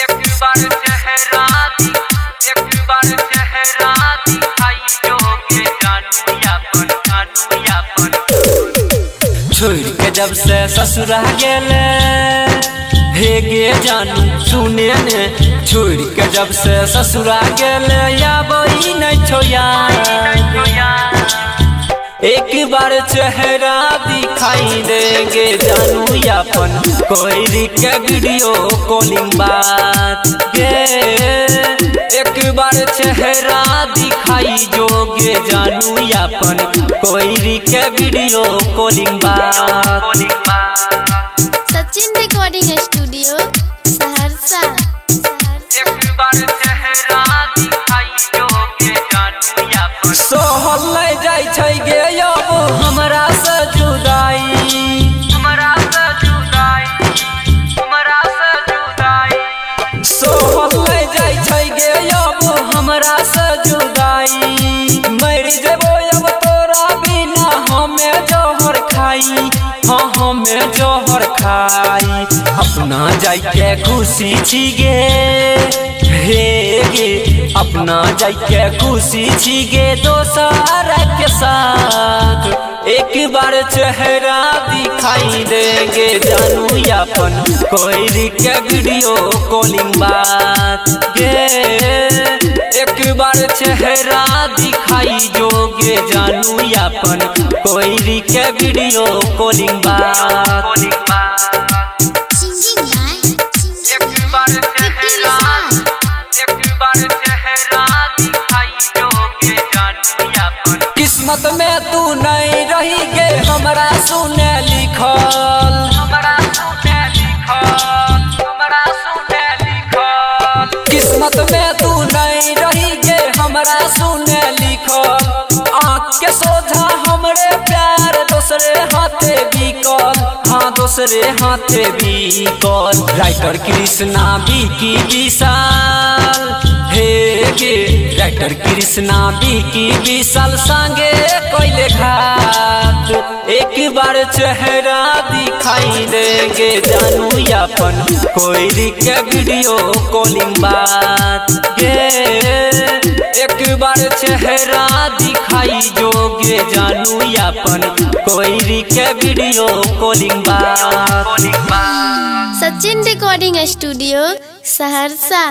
एक बार चेहरा दिखाई जोगे जानू यापन छोड़ के जब से ससुरा गेले हे गे जानू सुने ने छोड़ के जब से ससुरा गेले या बई नहीं छोया एक बार चेहरा दिखाई देंगे जानू यापन कोई के वीडियो कॉलिंग बात गे एक बार चेहरा दिखाई जोगे जानू यापन कोई के वीडियो कॉलिंग बात। Sachin recording studio Saharsa. एक बार चेहरा दिखाई जोगे जानू यापन सोहल ले जाय छै गे अब हमरा से जुदाई सोहल ले जाय छै गे अब हमरा से जुदाई मर जेबो अब तोरा बिना हमें जोहर खाई हाँ हमें जोहर खाई अपना जाय के खुशी छी गे हे गे अपना जाय के खुशी छी गे दोसर के साथ एक बार चेहरा दिखाई देंगे जानू यापन कोई के वीडियो कॉलिंग बात गे एक बार चेहरा दिखाई जोगे जानू यापन कोई के वीडियो कॉलिंग बात। किस्मत में तू नहीं रही गे हमरा सुने लिखल किस्मत में तू नहीं रही गे हमरा सुने लिखल आँख के सोझा हमरे प्यार दूसरे हाथे बिकल हाँ दूसरे हाथे बिकल राइटर कृष्णा बिकी विशाल हे गे राइटर कृष्णा बिकी विशाल संगे कोइले घात एक बार चेहरा दिखाई देंगे जानू यापन कोई के वीडियो कॉलिंग बात गे एक बार चेहरा दिखाई जोगे जानू यापन कोई के वीडियो कॉलिंग बात। Sachin recording studio Saharsa.